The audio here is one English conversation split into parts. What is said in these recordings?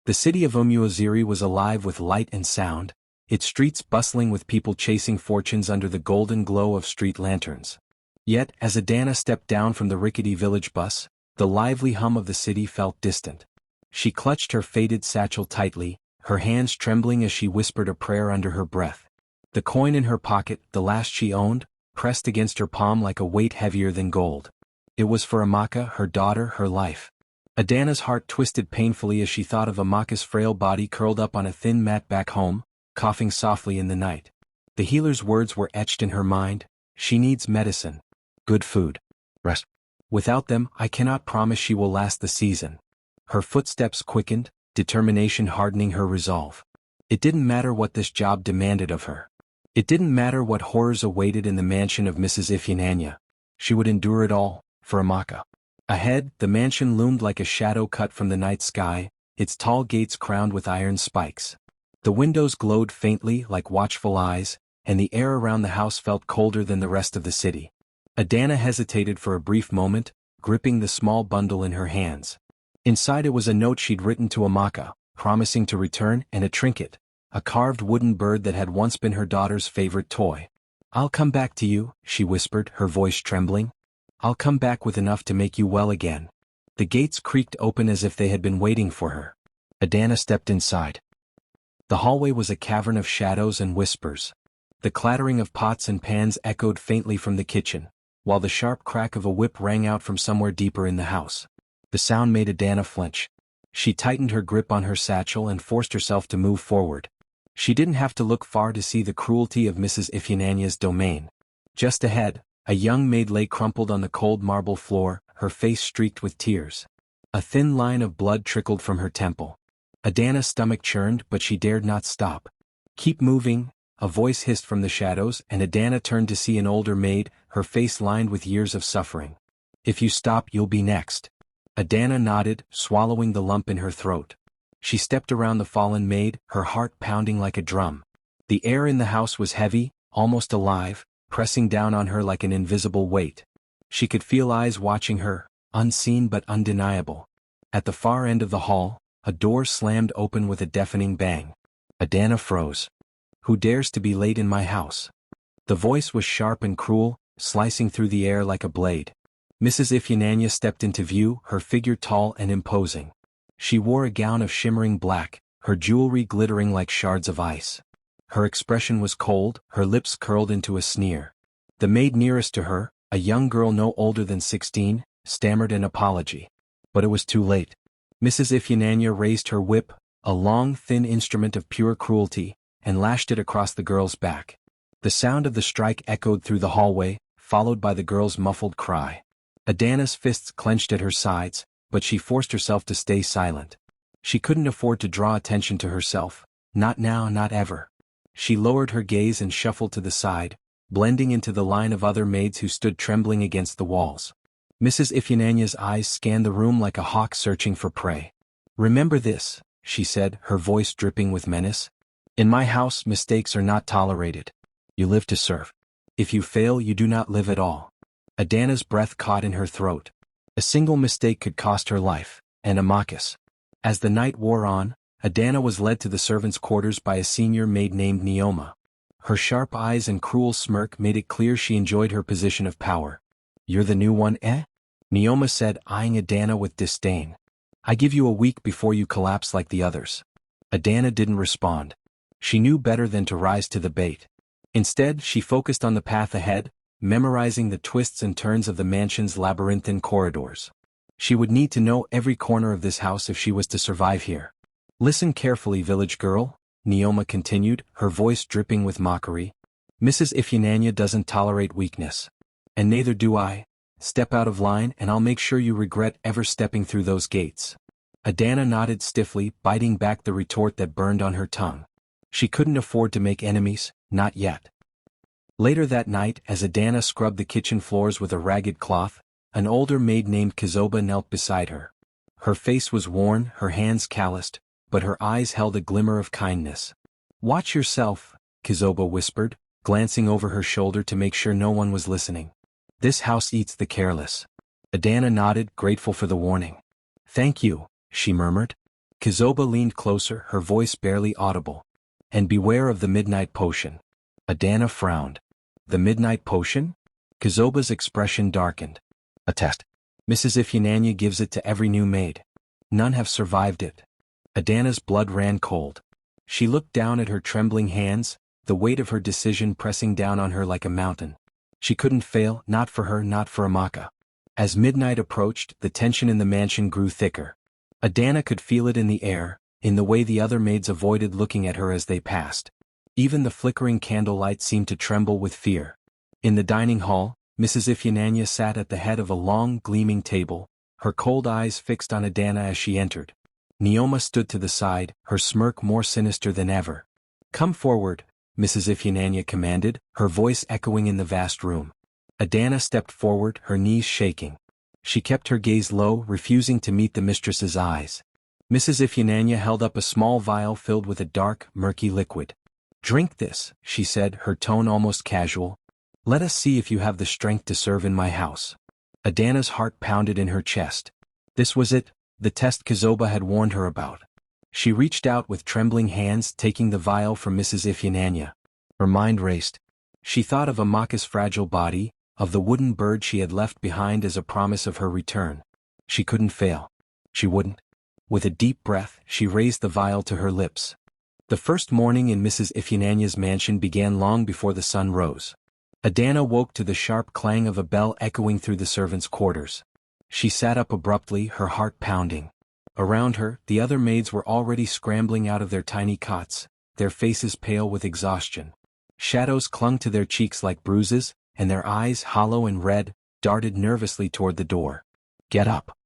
The city of Umuaziri was alive with light and sound, its streets bustling with people chasing fortunes under the golden glow of street lanterns. Yet, as Adana stepped down from the rickety village bus, the lively hum of the city felt distant. She clutched her faded satchel tightly, her hands trembling as she whispered a prayer under her breath. The coin in her pocket, the last she owned, pressed against her palm like a weight heavier than gold. It was for Amaka, her daughter, her life. Adana's heart twisted painfully as she thought of Amaka's frail body curled up on a thin mat back home, coughing softly in the night. The healer's words were etched in her mind: she needs medicine, good food, rest. Without them, I cannot promise she will last the season. Her footsteps quickened, determination hardening her resolve. It didn't matter what this job demanded of her. It didn't matter what horrors awaited in the mansion of Mrs. Ifyananya. She would endure it all, for Amaka. Ahead, the mansion loomed like a shadow cut from the night sky, its tall gates crowned with iron spikes. The windows glowed faintly like watchful eyes, and the air around the house felt colder than the rest of the city. Adana hesitated for a brief moment, gripping the small bundle in her hands. Inside it was a note she'd written to Amaka, promising to return, and a trinket, a carved wooden bird that had once been her daughter's favorite toy. "I'll come back to you," she whispered, her voice trembling. "I'll come back with enough to make you well again." The gates creaked open as if they had been waiting for her. Adana stepped inside. The hallway was a cavern of shadows and whispers. The clattering of pots and pans echoed faintly from the kitchen, while the sharp crack of a whip rang out from somewhere deeper in the house. The sound made Adana flinch. She tightened her grip on her satchel and forced herself to move forward. She didn't have to look far to see the cruelty of Mrs. Ifyananya's domain. Just ahead, a young maid lay crumpled on the cold marble floor, her face streaked with tears. A thin line of blood trickled from her temple. Adana's stomach churned, but she dared not stop. "Keep moving," a voice hissed from the shadows, and Adana turned to see an older maid, her face lined with years of suffering. "If you stop, you'll be next." Adana nodded, swallowing the lump in her throat. She stepped around the fallen maid, her heart pounding like a drum. The air in the house was heavy, almost alive, pressing down on her like an invisible weight. She could feel eyes watching her, unseen but undeniable. At the far end of the hall, a door slammed open with a deafening bang. Adana froze. "Who dares to be late in my house?" The voice was sharp and cruel, slicing through the air like a blade. Mrs. Ifyananya stepped into view, her figure tall and imposing. She wore a gown of shimmering black, her jewelry glittering like shards of ice. Her expression was cold, her lips curled into a sneer. The maid nearest to her, a young girl no older than 16, stammered an apology. But it was too late. Mrs. Ifyananya raised her whip, a long, thin instrument of pure cruelty, and lashed it across the girl's back. The sound of the strike echoed through the hallway, followed by the girl's muffled cry. Adana's fists clenched at her sides, but she forced herself to stay silent. She couldn't afford to draw attention to herself, not now, not ever. She lowered her gaze and shuffled to the side, blending into the line of other maids who stood trembling against the walls. Mrs. Ifyananya's eyes scanned the room like a hawk searching for prey. "Remember this," she said, her voice dripping with menace. "In my house, mistakes are not tolerated. You live to serve. If you fail, you do not live at all." Adana's breath caught in her throat. A single mistake could cost her life, and Amaka's. As the night wore on, Adana was led to the servants' quarters by a senior maid named Neoma. Her sharp eyes and cruel smirk made it clear she enjoyed her position of power. "You're the new one, eh?" Neoma said, eyeing Adana with disdain. "I give you a week before you collapse like the others." Adana didn't respond. She knew better than to rise to the bait. Instead, she focused on the path ahead, memorizing the twists and turns of the mansion's labyrinthine corridors. She would need to know every corner of this house if she was to survive here. "Listen carefully, village girl," Neoma continued, her voice dripping with mockery. "Mrs. Ifyananya doesn't tolerate weakness. And neither do I. Step out of line and I'll make sure you regret ever stepping through those gates." Adana nodded stiffly, biting back the retort that burned on her tongue. She couldn't afford to make enemies, not yet. Later that night, as Adana scrubbed the kitchen floors with a ragged cloth, an older maid named Kizoba knelt beside her. Her face was worn, her hands calloused, but her eyes held a glimmer of kindness. "Watch yourself," Kizoba whispered, glancing over her shoulder to make sure no one was listening. "This house eats the careless." Adana nodded, grateful for the warning. "Thank you," she murmured. Kizoba leaned closer, her voice barely audible. And beware of the midnight potion. Adana frowned. The midnight potion? Kizoba's expression darkened. A test. Mrs. Ifyananya gives it to every new maid. None have survived it. Adana's blood ran cold. She looked down at her trembling hands, the weight of her decision pressing down on her like a mountain. She couldn't fail, not for her, not for Amaka. As midnight approached, the tension in the mansion grew thicker. Adana could feel it in the air, in the way the other maids avoided looking at her as they passed. Even the flickering candlelight seemed to tremble with fear. In the dining hall, Mrs. Ifyananya sat at the head of a long, gleaming table, her cold eyes fixed on Adana as she entered. Neoma stood to the side, her smirk more sinister than ever. "Come forward," Mrs. Ifyananya commanded, her voice echoing in the vast room. Adana stepped forward, her knees shaking. She kept her gaze low, refusing to meet the mistress's eyes. Mrs. Ifyananya held up a small vial filled with a dark, murky liquid. "Drink this," she said, her tone almost casual. "Let us see if you have the strength to serve in my house." Adana's heart pounded in her chest. This was it, the test Kizoba had warned her about. She reached out with trembling hands, taking the vial from Mrs. Ifyananya. Her mind raced. She thought of Amaka's fragile body, of the wooden bird she had left behind as a promise of her return. She couldn't fail. She wouldn't. With a deep breath, she raised the vial to her lips. The first morning in Mrs. Ifyananya's mansion began long before the sun rose. Adana woke to the sharp clang of a bell echoing through the servants' quarters. She sat up abruptly, her heart pounding. Around her, the other maids were already scrambling out of their tiny cots, their faces pale with exhaustion. Shadows clung to their cheeks like bruises, and their eyes, hollow and red, darted nervously toward the door. "Get up."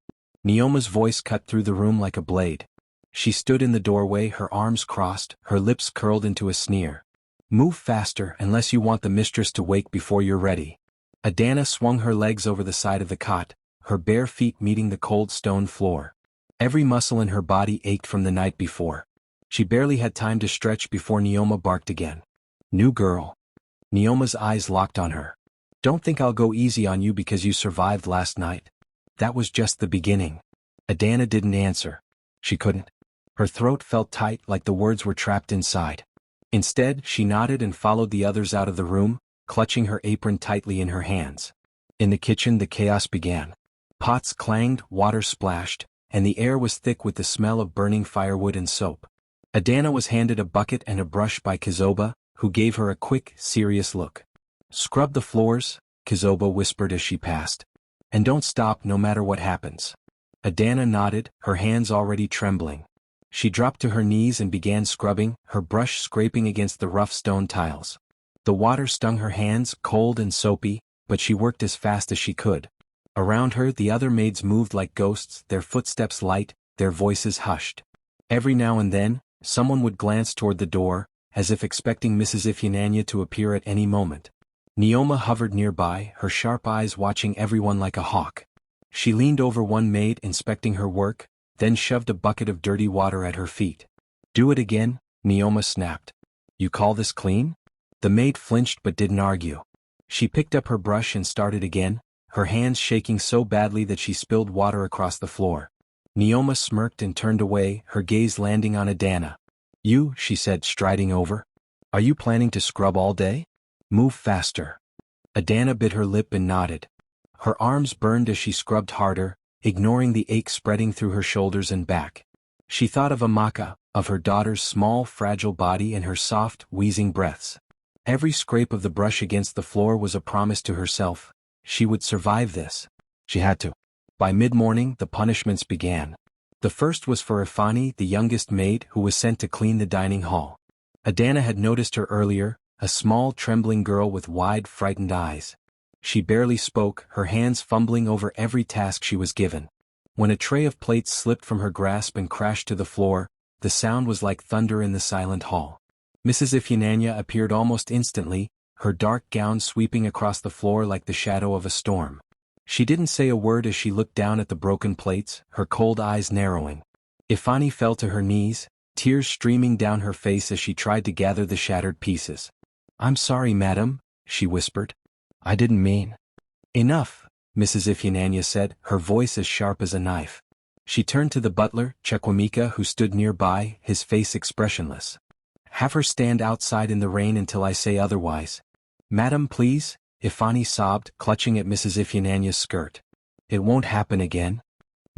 Neoma's voice cut through the room like a blade. She stood in the doorway, her arms crossed, her lips curled into a sneer. "Move faster unless you want the mistress to wake before you're ready." Adana swung her legs over the side of the cot, her bare feet meeting the cold stone floor. Every muscle in her body ached from the night before. She barely had time to stretch before Neoma barked again. "New girl." Neoma's eyes locked on her. "Don't think I'll go easy on you because you survived last night." That was just the beginning. Adana didn't answer. She couldn't. Her throat felt tight like the words were trapped inside. Instead, she nodded and followed the others out of the room, clutching her apron tightly in her hands. In the kitchen, the chaos began. Pots clanged, water splashed, and the air was thick with the smell of burning firewood and soap. Adana was handed a bucket and a brush by Kizoba, who gave her a quick, serious look. "Scrub the floors," Kizoba whispered as she passed. "And don't stop no matter what happens." Adana nodded, her hands already trembling. She dropped to her knees and began scrubbing, her brush scraping against the rough stone tiles. The water stung her hands, cold and soapy, but she worked as fast as she could. Around her, the other maids moved like ghosts, their footsteps light, their voices hushed. Every now and then, someone would glance toward the door, as if expecting Mrs. Ifyananya to appear at any moment. Neoma hovered nearby, her sharp eyes watching everyone like a hawk. She leaned over one maid inspecting her work, then shoved a bucket of dirty water at her feet. "Do it again," Neoma snapped. "You call this clean?" The maid flinched but didn't argue. She picked up her brush and started again, her hands shaking so badly that she spilled water across the floor. Neoma smirked and turned away, her gaze landing on Adana. "You," she said, striding over. "Are you planning to scrub all day? Move faster." Adana bit her lip and nodded. Her arms burned as she scrubbed harder, ignoring the ache spreading through her shoulders and back. She thought of Amaka, of her daughter's small, fragile body and her soft, wheezing breaths. Every scrape of the brush against the floor was a promise to herself. She would survive this. She had to. By mid-morning, the punishments began. The first was for Ifani, the youngest maid, who was sent to clean the dining hall. Adana had noticed her earlier, a small, trembling girl with wide, frightened eyes. She barely spoke, her hands fumbling over every task she was given. When a tray of plates slipped from her grasp and crashed to the floor, the sound was like thunder in the silent hall. Mrs. Ifyananya appeared almost instantly, her dark gown sweeping across the floor like the shadow of a storm. She didn't say a word as she looked down at the broken plates, her cold eyes narrowing. Ifani fell to her knees, tears streaming down her face as she tried to gather the shattered pieces. "I'm sorry, madam," she whispered. "I didn't mean." "Enough," Mrs. Ifyananya said, her voice as sharp as a knife. She turned to the butler, Chekwamika, who stood nearby, his face expressionless. "Have her stand outside in the rain until I say otherwise." "Madam, please," Ifani sobbed, clutching at Mrs. Ifyananya's skirt. "It won't happen again."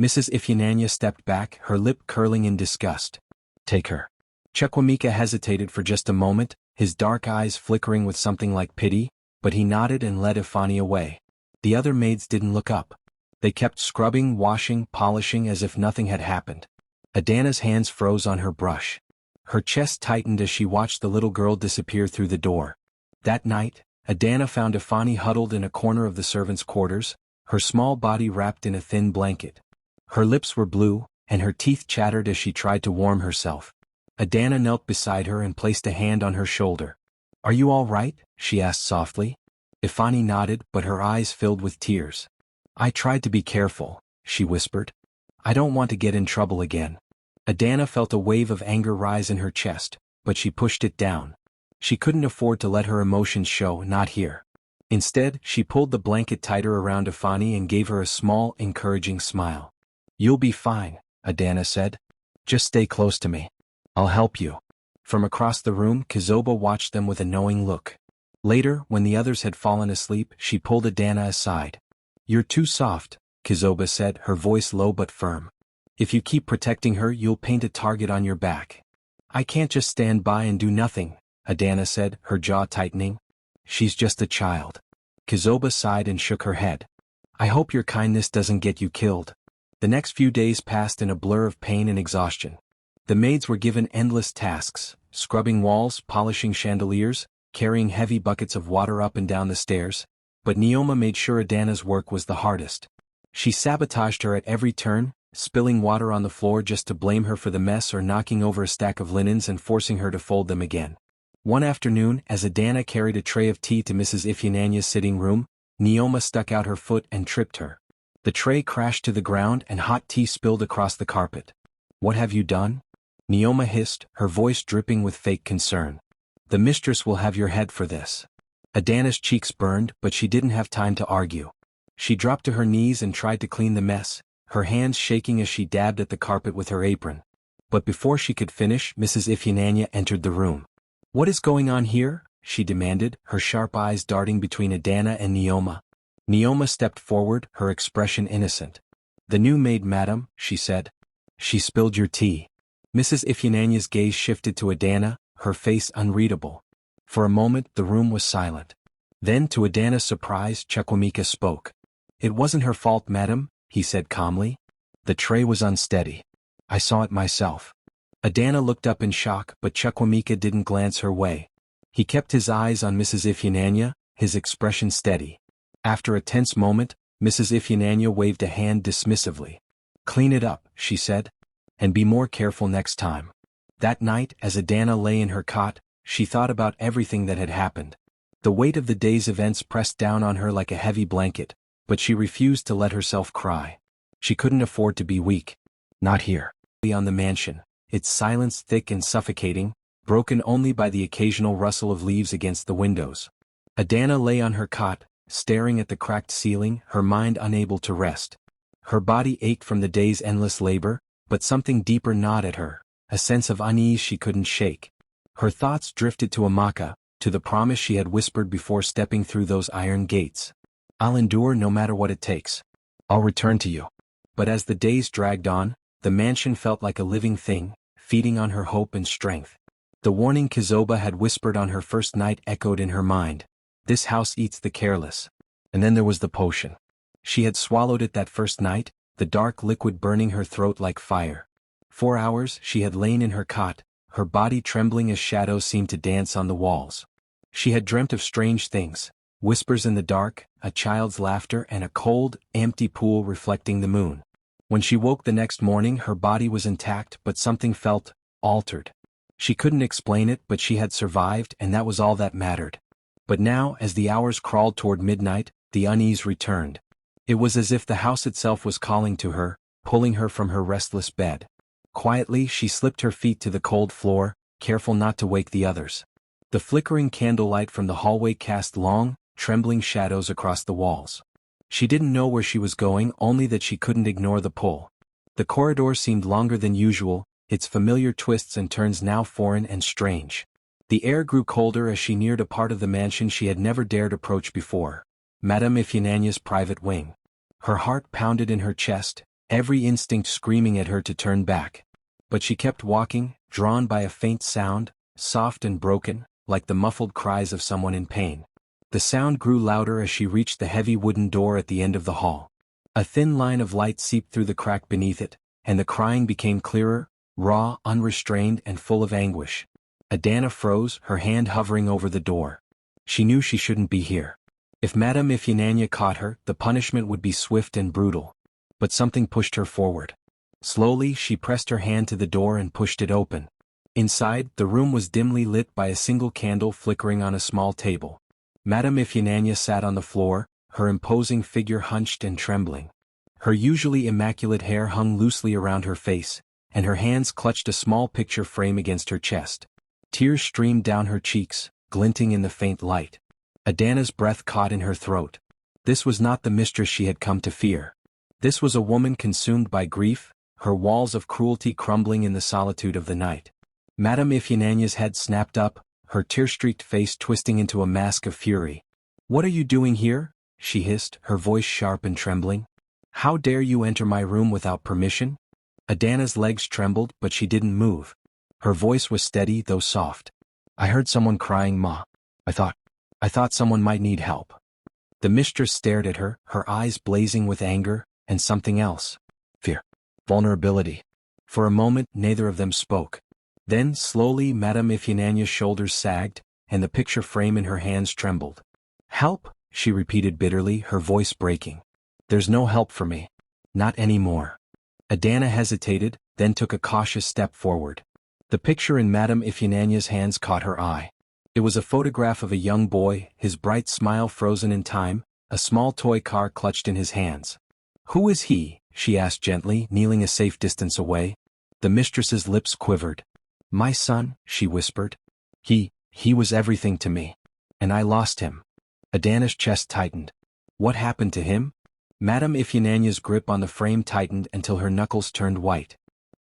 Mrs. Ifyananya stepped back, her lip curling in disgust. "Take her." Chekwamika hesitated for just a moment, his dark eyes flickering with something like pity, but he nodded and led Ifani away. The other maids didn't look up. They kept scrubbing, washing, polishing as if nothing had happened. Adana's hands froze on her brush. Her chest tightened as she watched the little girl disappear through the door. That night, Adana found Ifani huddled in a corner of the servants' quarters, her small body wrapped in a thin blanket. Her lips were blue, and her teeth chattered as she tried to warm herself. Adana knelt beside her and placed a hand on her shoulder. "Are you all right?" she asked softly. Ifani nodded, but her eyes filled with tears. "I tried to be careful," she whispered. "I don't want to get in trouble again." Adana felt a wave of anger rise in her chest, but she pushed it down. She couldn't afford to let her emotions show, not here. Instead, she pulled the blanket tighter around Ifani and gave her a small, encouraging smile. "You'll be fine," Adana said. "Just stay close to me. I'll help you." From across the room, Kizoba watched them with a knowing look. Later, when the others had fallen asleep, she pulled Adana aside. "You're too soft," Kizoba said, her voice low but firm. "If you keep protecting her, you'll paint a target on your back." "I can't just stand by and do nothing," Adana said, her jaw tightening. "She's just a child." Kizoba sighed and shook her head. "I hope your kindness doesn't get you killed." The next few days passed in a blur of pain and exhaustion. The maids were given endless tasks, scrubbing walls, polishing chandeliers, carrying heavy buckets of water up and down the stairs, but Neoma made sure Adana's work was the hardest. She sabotaged her at every turn, spilling water on the floor just to blame her for the mess or knocking over a stack of linens and forcing her to fold them again. One afternoon, as Adana carried a tray of tea to Mrs. Ifyananya's sitting room, Neoma stuck out her foot and tripped her. The tray crashed to the ground and hot tea spilled across the carpet. "What have you done?" Neoma hissed, her voice dripping with fake concern. "The mistress will have your head for this." Adana's cheeks burned, but she didn't have time to argue. She dropped to her knees and tried to clean the mess, her hands shaking as she dabbed at the carpet with her apron. But before she could finish, Mrs. Ifyananya entered the room. "What is going on here?" she demanded, her sharp eyes darting between Adana and Neoma. Neoma stepped forward, her expression innocent. "The new maid, madam," she said. "She spilled your tea." Mrs. Ifyananya's gaze shifted to Adana, her face unreadable. For a moment, the room was silent. Then, to Adana's surprise, Chekwamika spoke. "It wasn't her fault, madam," he said calmly. "The tray was unsteady. I saw it myself." Adana looked up in shock, but Chekwamika didn't glance her way. He kept his eyes on Mrs. Ifyananya, his expression steady. After a tense moment, Mrs. Ifyananya waved a hand dismissively. "Clean it up," she said. "And be more careful next time." That night, as Adana lay in her cot, she thought about everything that had happened. The weight of the day's events pressed down on her like a heavy blanket, but she refused to let herself cry. She couldn't afford to be weak. Not here. On the mansion, its silence thick and suffocating, broken only by the occasional rustle of leaves against the windows. Adana lay on her cot, staring at the cracked ceiling, her mind unable to rest. Her body ached from the day's endless labor, but something deeper gnawed at her, a sense of unease she couldn't shake. Her thoughts drifted to Amaka, to the promise she had whispered before stepping through those iron gates. "I'll endure no matter what it takes. I'll return to you." But as the days dragged on, the mansion felt like a living thing, feeding on her hope and strength. The warning Kizoba had whispered on her first night echoed in her mind. "This house eats the careless." And then there was the potion. She had swallowed it that first night, the dark liquid burning her throat like fire. 4 hours she had lain in her cot, her body trembling as shadows seemed to dance on the walls. She had dreamt of strange things, whispers in the dark, a child's laughter and a cold, empty pool reflecting the moon. When she woke the next morning, her body was intact, but something felt altered. She couldn't explain it, but she had survived, and that was all that mattered. But now, as the hours crawled toward midnight, the unease returned. It was as if the house itself was calling to her, pulling her from her restless bed. Quietly, she slipped her feet to the cold floor, careful not to wake the others. The flickering candlelight from the hallway cast long, trembling shadows across the walls. She didn't know where she was going, only that she couldn't ignore the pull. The corridor seemed longer than usual, its familiar twists and turns now foreign and strange. The air grew colder as she neared a part of the mansion she had never dared approach before, Madame Ifyinanya's private wing. Her heart pounded in her chest, every instinct screaming at her to turn back. But she kept walking, drawn by a faint sound, soft and broken, like the muffled cries of someone in pain. The sound grew louder as she reached the heavy wooden door at the end of the hall. A thin line of light seeped through the crack beneath it, and the crying became clearer, raw, unrestrained, and full of anguish. Adana froze, her hand hovering over the door. She knew she shouldn't be here. If Madame Ifyinanya caught her, the punishment would be swift and brutal. But something pushed her forward. Slowly, she pressed her hand to the door and pushed it open. Inside, the room was dimly lit by a single candle flickering on a small table. Madame Ifyinanya sat on the floor, her imposing figure hunched and trembling. Her usually immaculate hair hung loosely around her face, and her hands clutched a small picture frame against her chest. Tears streamed down her cheeks, glinting in the faint light. Adana's breath caught in her throat. This was not the mistress she had come to fear. This was a woman consumed by grief, her walls of cruelty crumbling in the solitude of the night. Madame Ifyinanya's head snapped up, her tear-streaked face twisting into a mask of fury. "What are you doing here?" she hissed, her voice sharp and trembling. "How dare you enter my room without permission?" Adana's legs trembled, but she didn't move. Her voice was steady though soft. "I heard someone crying, Ma. I thought someone might need help." The mistress stared at her, her eyes blazing with anger, and something else. Fear. Vulnerability. For a moment, neither of them spoke. Then, slowly, Madame Ifyinanya's shoulders sagged, and the picture frame in her hands trembled. "Help?" she repeated bitterly, her voice breaking. "There's no help for me. Not anymore." Adana hesitated, then took a cautious step forward. The picture in Madame Ifyinanya's hands caught her eye. It was a photograph of a young boy, his bright smile frozen in time, a small toy car clutched in his hands. "Who is he?" she asked gently, kneeling a safe distance away. The mistress's lips quivered. "My son," she whispered. He was everything to me. And I lost him." Adana's chest tightened. "What happened to him?" Madame Ifyinanya's grip on the frame tightened until her knuckles turned white.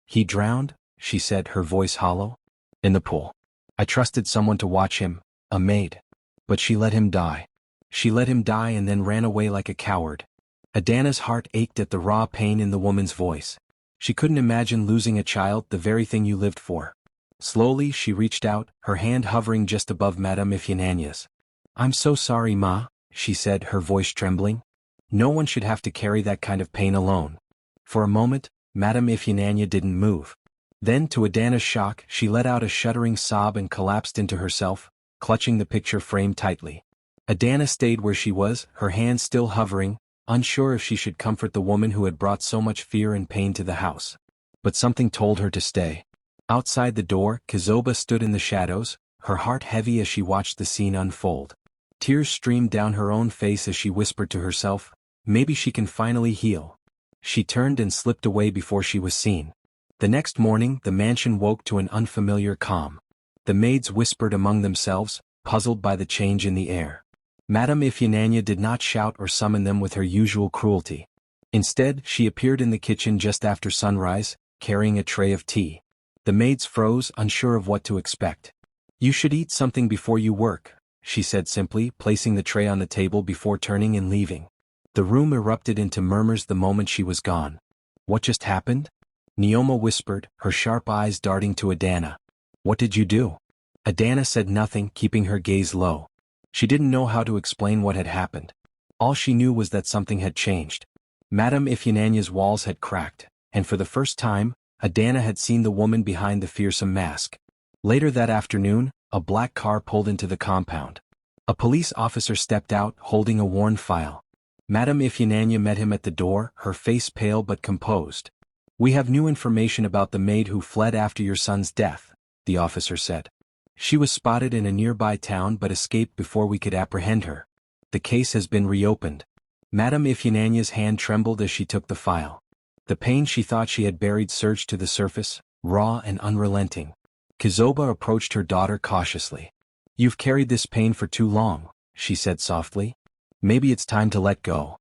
"He drowned," she said, her voice hollow. "In the pool. I trusted someone to watch him, a maid. But she let him die. She let him die and then ran away like a coward." Adana's heart ached at the raw pain in the woman's voice. She couldn't imagine losing a child, the very thing you lived for. Slowly, she reached out, her hand hovering just above Madame Ifyinanya's. "I'm so sorry, Ma," she said, her voice trembling. "No one should have to carry that kind of pain alone." For a moment, Madame Ifyinanya didn't move. Then, to Adana's shock, she let out a shuddering sob and collapsed into herself, clutching the picture frame tightly. Adana stayed where she was, her hands still hovering, unsure if she should comfort the woman who had brought so much fear and pain to the house. But something told her to stay. Outside the door, Kizoba stood in the shadows, her heart heavy as she watched the scene unfold. Tears streamed down her own face as she whispered to herself, "Maybe she can finally heal." She turned and slipped away before she was seen. The next morning, the mansion woke to an unfamiliar calm. The maids whispered among themselves, puzzled by the change in the air. Madame Ifyinanya did not shout or summon them with her usual cruelty. Instead, she appeared in the kitchen just after sunrise, carrying a tray of tea. The maids froze, unsure of what to expect. "You should eat something before you work," she said simply, placing the tray on the table before turning and leaving. The room erupted into murmurs the moment she was gone. "What just happened?" Neoma whispered, her sharp eyes darting to Adana. "What did you do?" Adana said nothing, keeping her gaze low. She didn't know how to explain what had happened. All she knew was that something had changed. Madame Ifyinanya's walls had cracked, and for the first time, Adana had seen the woman behind the fearsome mask. Later that afternoon, a black car pulled into the compound. A police officer stepped out, holding a worn file. Madame Ifyinanya met him at the door, her face pale but composed. "We have new information about the maid who fled after your son's death," the officer said. "She was spotted in a nearby town but escaped before we could apprehend her. The case has been reopened." Madame Ifyinanya's hand trembled as she took the file. The pain she thought she had buried surged to the surface, raw and unrelenting. Kizoba approached her daughter cautiously. "You've carried this pain for too long," she said softly. "Maybe it's time to let go."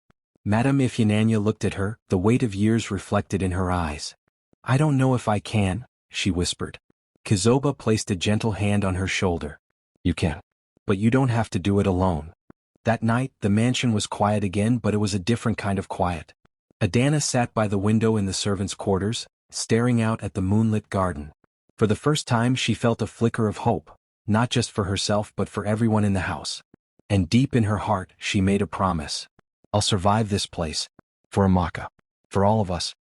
Madame Ifyananya looked at her, the weight of years reflected in her eyes. I don't know if I can, she whispered. Kizoba placed a gentle hand on her shoulder. You can. But you don't have to do it alone. That night, the mansion was quiet again, but it was a different kind of quiet. Adana sat by the window in the servants' quarters, staring out at the moonlit garden. For the first time she felt a flicker of hope, not just for herself but for everyone in the house. And deep in her heart she made a promise. I'll survive this place. For Amaka. For all of us.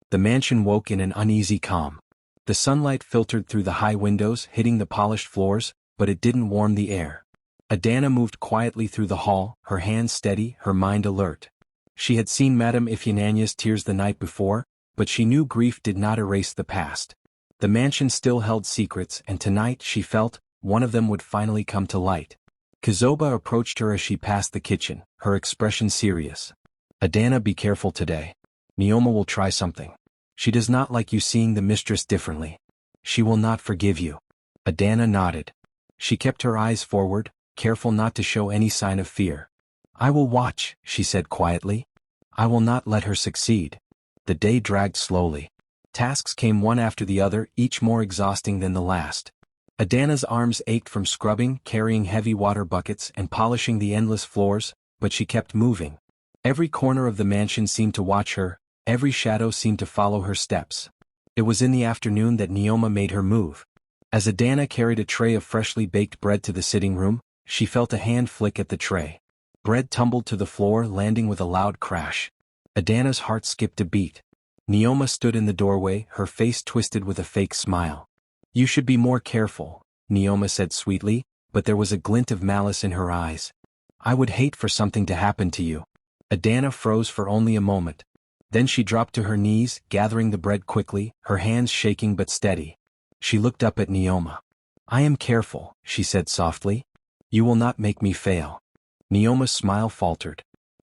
The mansion woke in an uneasy calm. The sunlight filtered through the high windows, hitting the polished floors, but it didn't warm the air. Adana moved quietly through the hall, her hands steady, her mind alert. She had seen Madame Ifyananya's tears the night before, but she knew grief did not erase the past. The mansion still held secrets, and tonight, she felt, one of them would finally come to light. Kizoba approached her as she passed the kitchen, her expression serious. Adana, be careful today. Neoma will try something. She does not like you seeing the mistress differently. She will not forgive you. Adana nodded. She kept her eyes forward, careful not to show any sign of fear. I will watch, she said quietly. I will not let her succeed. The day dragged slowly. Tasks came one after the other, each more exhausting than the last. Adana's arms ached from scrubbing, carrying heavy water buckets, and polishing the endless floors, but she kept moving. Every corner of the mansion seemed to watch her, every shadow seemed to follow her steps. It was in the afternoon that Neoma made her move. As Adana carried a tray of freshly baked bread to the sitting room, she felt a hand flick at the tray. Bread tumbled to the floor, landing with a loud crash. Adana's heart skipped a beat. Neoma stood in the doorway, her face twisted with a fake smile. You should be more careful, Neoma said sweetly, but there was a glint of malice in her eyes. I would hate for something to happen to you. Adana froze for only a moment. Then she dropped to her knees, gathering the bread quickly, her hands shaking but steady. She looked up at Neoma. I am careful, she said softly. You will not make me fail. Neoma's smile faltered.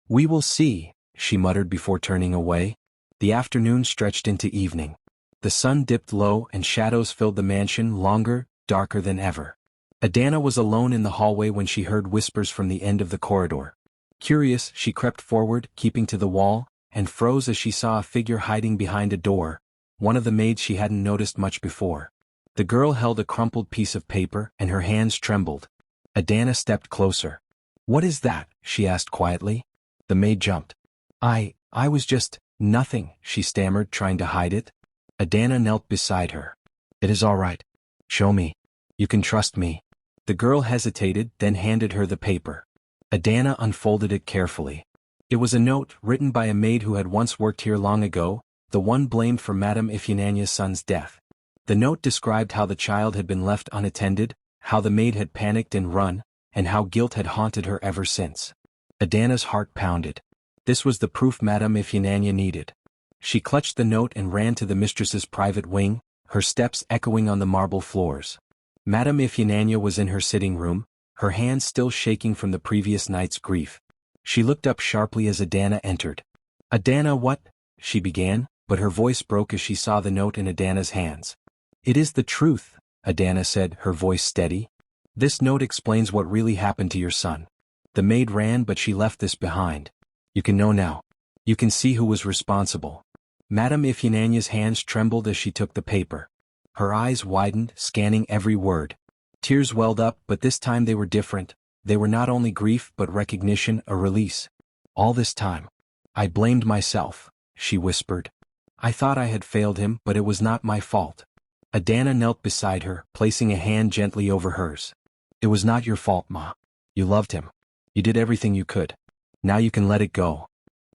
We will see, she muttered before turning away. The afternoon stretched into evening. The sun dipped low and shadows filled the mansion, longer, darker than ever. Adana was alone in the hallway when she heard whispers from the end of the corridor. Curious, she crept forward, keeping to the wall, and froze as she saw a figure hiding behind a door, one of the maids she hadn't noticed much before. The girl held a crumpled piece of paper, and her hands trembled. Adana stepped closer. What is that? She asked quietly. The maid jumped. I was just, nothing, she stammered, trying to hide it. Adana knelt beside her. It is all right. Show me. You can trust me. The girl hesitated, then handed her the paper. Adana unfolded it carefully. It was a note written by a maid who had once worked here long ago, the one blamed for Madame Ifyananya's son's death. The note described how the child had been left unattended, how the maid had panicked and run, and how guilt had haunted her ever since. Adana's heart pounded. This was the proof Madame Ifyananya needed. She clutched the note and ran to the mistress's private wing, her steps echoing on the marble floors. Madame Ifyananya was in her sitting room, her hands still shaking from the previous night's grief. She looked up sharply as Adana entered. Adana, what? She began, but her voice broke as she saw the note in Adana's hands. It is the truth, Adana said, her voice steady. This note explains what really happened to your son. The maid ran, but she left this behind. You can know now. You can see who was responsible. Madame Ifyananya's hands trembled as she took the paper. Her eyes widened, scanning every word. Tears welled up, but this time they were different. They were not only grief but recognition, a release. All this time, I blamed myself, she whispered. I thought I had failed him, but it was not my fault. Adana knelt beside her, placing a hand gently over hers. It was not your fault, Ma. You loved him. You did everything you could. Now you can let it go.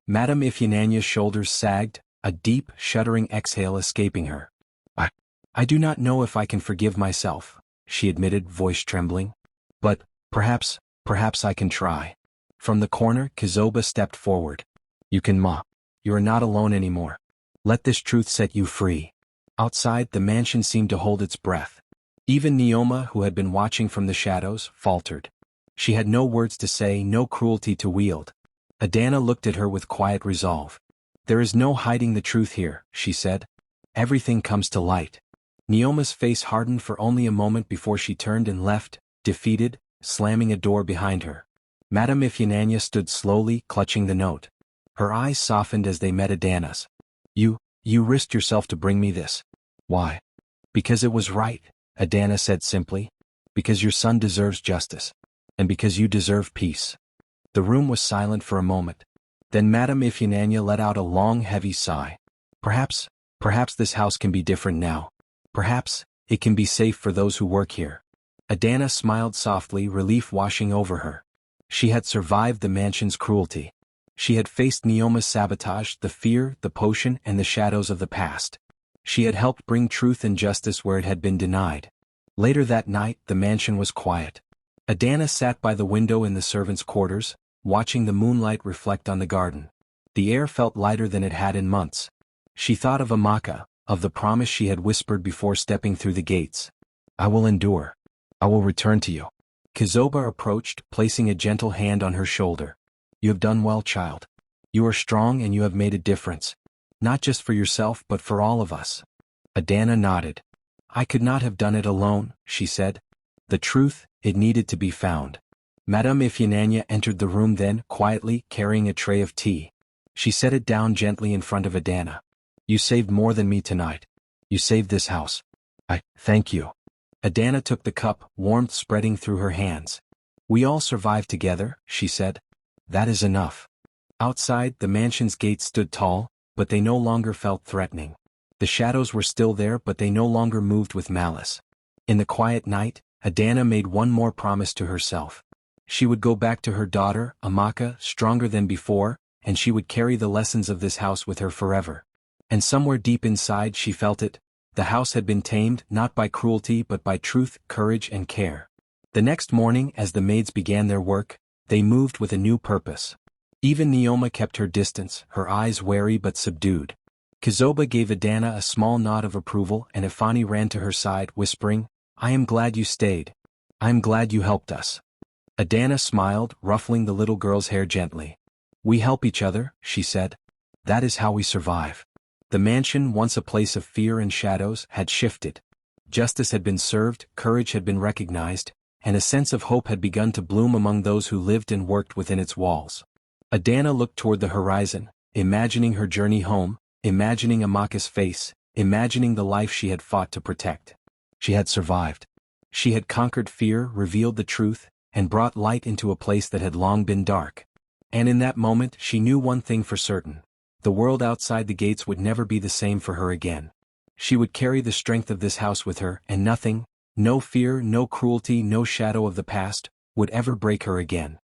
Madame Ifyananya's shoulders sagged, a deep, shuddering exhale escaping her. I do not know if I can forgive myself, she admitted, voice trembling. But, perhaps I can try. From the corner, Kizoba stepped forward. You can, Ma. You are not alone anymore. Let this truth set you free. Outside, the mansion seemed to hold its breath. Even Neoma, who had been watching from the shadows, faltered. She had no words to say, no cruelty to wield. Adana looked at her with quiet resolve. There is no hiding the truth here, she said. Everything comes to light. Neoma's face hardened for only a moment before she turned and left, defeated, slamming a door behind her. Madame Ifyananya stood slowly, clutching the note. Her eyes softened as they met Adana's. You risked yourself to bring me this. Why? Because it was right, Adana said simply. Because your son deserves justice. And because you deserve peace. The room was silent for a moment. Then Madame Ifeanyi let out a long, heavy sigh. Perhaps this house can be different now. Perhaps it can be safe for those who work here. Adana smiled softly, relief washing over her. She had survived the mansion's cruelty. She had faced Neoma's sabotage, the fear, the potion, and the shadows of the past. She had helped bring truth and justice where it had been denied. Later that night, the mansion was quiet. Adana sat by the window in the servants' quarters, watching the moonlight reflect on the garden. The air felt lighter than it had in months. She thought of Amaka, of the promise she had whispered before stepping through the gates. I will endure. I will return to you. Kizoba approached, placing a gentle hand on her shoulder. You have done well, child. You are strong and you have made a difference. Not just for yourself but for all of us. Adana nodded. I could not have done it alone, she said. The truth, it needed to be found. Madame Ifeanyi entered the room then, quietly, carrying a tray of tea. She set it down gently in front of Adana. You saved more than me tonight. You saved this house. I thank you. Adana took the cup, warmth spreading through her hands. We all survived together, she said. That is enough. Outside, the mansion's gates stood tall, but they no longer felt threatening. The shadows were still there, but they no longer moved with malice. In the quiet night, Adana made one more promise to herself. She would go back to her daughter, Amaka, stronger than before, and she would carry the lessons of this house with her forever. And somewhere deep inside she felt it. The house had been tamed, not by cruelty but by truth, courage and care. The next morning, as the maids began their work, they moved with a new purpose. Even Neoma kept her distance, her eyes wary but subdued. Kizoba gave Adana a small nod of approval and Ifani ran to her side, whispering, I am glad you stayed. I am glad you helped us. Adana smiled, ruffling the little girl's hair gently. We help each other, she said. That is how we survive. The mansion, once a place of fear and shadows, had shifted. Justice had been served, courage had been recognized, and a sense of hope had begun to bloom among those who lived and worked within its walls. Adana looked toward the horizon, imagining her journey home, imagining Amaka's face, imagining the life she had fought to protect. She had survived. She had conquered fear, revealed the truth, and brought light into a place that had long been dark. And in that moment she knew one thing for certain. The world outside the gates would never be the same for her again. She would carry the strength of this house with her, and nothing, no fear, no cruelty, no shadow of the past, would ever break her again.